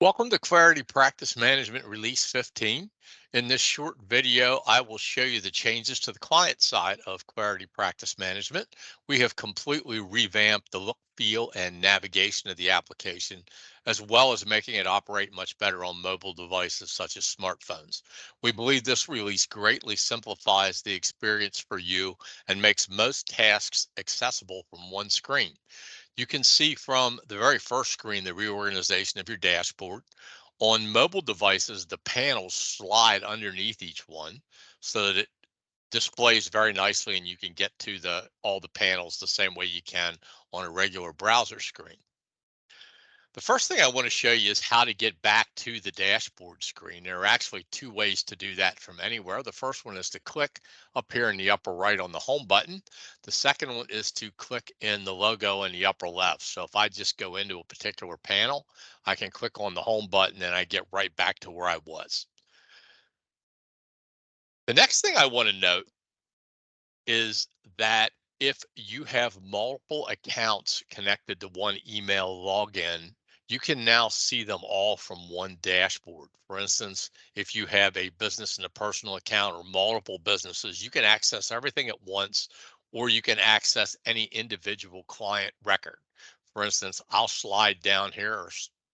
Welcome to Clarity Practice Management Release 15. In this short video, I will show you the changes to the client side of Clarity Practice Management. We have completely revamped the look, feel, and navigation of the application, as well as making it operate much better on mobile devices such as smartphones. We believe this release greatly simplifies the experience for you and makes most tasks accessible from one screen. You can see from the very first screen the reorganization of your dashboard. On mobile devices, the panels slide underneath each one so that it displays very nicely and you can get to all the panels the same way you can on a regular browser screen. The first thing I want to show you is how to get back to the dashboard screen. There are actually two ways to do that from anywhere. The first one is to click up here in the upper right on the home button. The second one is to click in the logo in the upper left. So if I just go into a particular panel, I can click on the home button and I get right back to where I was. The next thing I want to note is that if you have multiple accounts connected to one email login, you can now see them all from one dashboard. For instance, if you have a business and a personal account or multiple businesses, you can access everything at once, or you can access any individual client record. For instance, I'll slide down here or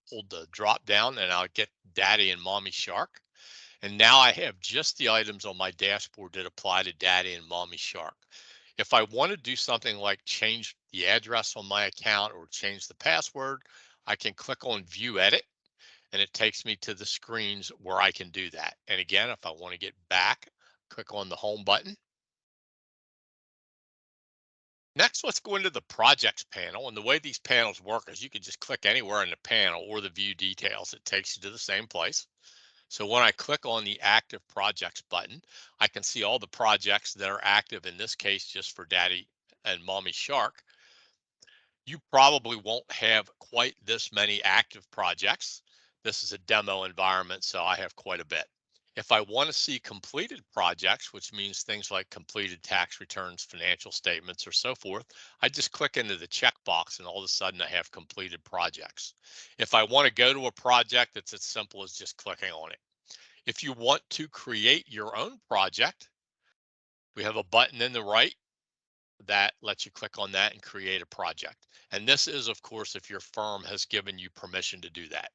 hold the drop down and I'll get Daddy and Mommy Shark. And now I have just the items on my dashboard that apply to Daddy and Mommy Shark. If I want to do something like change the address on my account or change the password, I can click on View Edit and it takes me to the screens where I can do that. And again, if I want to get back, click on the Home button. Next, let's go into the Projects panel. And the way these panels work is you can just click anywhere in the panel or the View Details. It takes you to the same place. So when I click on the Active Projects button, I can see all the projects that are active, in this case, just for Daddy and Mommy Shark. You probably won't have quite this many active projects. This is a demo environment, so I have quite a bit. If I want to see completed projects, which means things like completed tax returns, financial statements, or so forth, I just click into the checkbox and all of a sudden I have completed projects. If I want to go to a project, it's as simple as just clicking on it. If you want to create your own project, we have a button in the right that lets you click on that and create a project. And this is, of course, if your firm has given you permission to do that.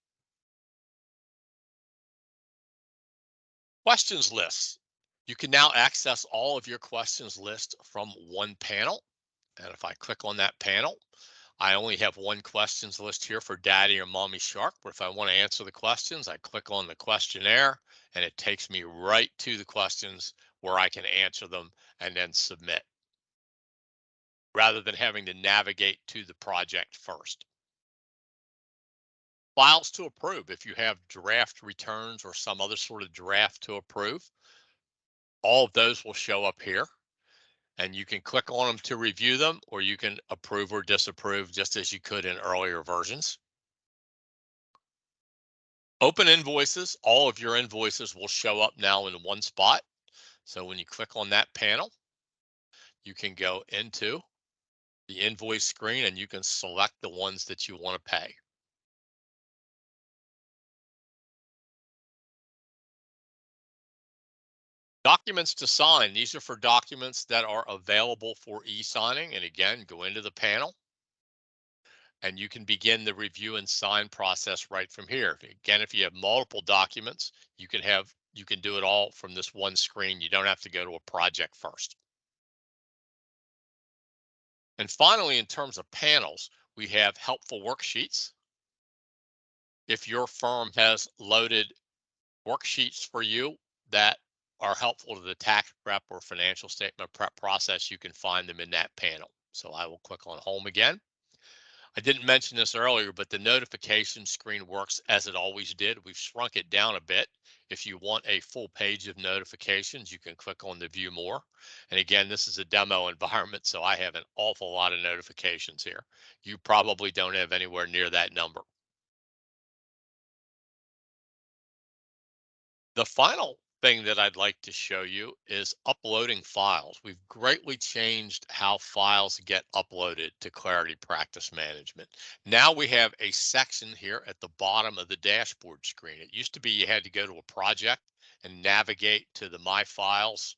Questions lists. You can now access all of your questions list from one panel. And if I click on that panel, I only have one questions list here for Daddy or Mommy Shark. But if I want to answer the questions, I click on the questionnaire and it takes me right to the questions where I can answer them and then submit, rather than having to navigate to the project first. Files to approve. If you have draft returns or some other sort of draft to approve, all of those will show up here and you can click on them to review them, or you can approve or disapprove just as you could in earlier versions. Open invoices. All of your invoices will show up now in one spot. So when you click on that panel, you can go into the invoice screen and you can select the ones that you want to pay. Documents to sign. These are for documents that are available for e-signing. And again, go into the panel and you can begin the review and sign process right from here. Again, if you have multiple documents, you can do it all from this one screen. You don't have to go to a project first. And finally, in terms of panels, we have helpful worksheets. If your firm has loaded worksheets for you that are helpful to the tax prep or financial statement prep process, you can find them in that panel. So I will click on Home again. I didn't mention this earlier, but the notification screen works as it always did. We've shrunk it down a bit. If you want a full page of notifications, you can click on the View More. And again, this is a demo environment, so I have an awful lot of notifications here. You probably don't have anywhere near that number. The final thing that I'd like to show you is uploading files. We've greatly changed how files get uploaded to Clarity Practice Management. Now we have a section here at the bottom of the dashboard screen. It used to be you had to go to a project and navigate to the My Files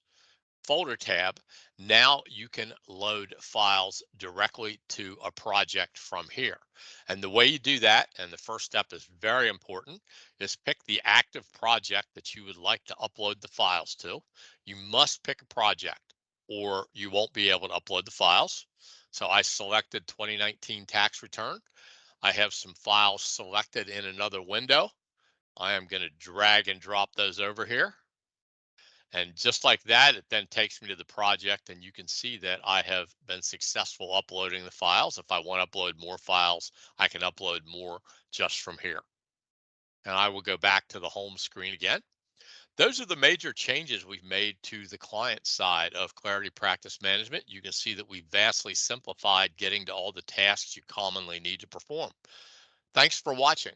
folder tab. Now you can load files directly to a project from here. And the way you do that, and the first step is very important, is pick the active project that you would like to upload the files to. You must pick a project or you won't be able to upload the files. So I selected 2019 tax return. I have some files selected in another window. I am going to drag and drop those over here. And just like that, it then takes me to the project and you can see that I have been successful uploading the files. If I want to upload more files, I can upload more just from here. And I will go back to the home screen again. Those are the major changes we've made to the client side of Clarity Practice Management. You can see that we vastly simplified getting to all the tasks you commonly need to perform. Thanks for watching.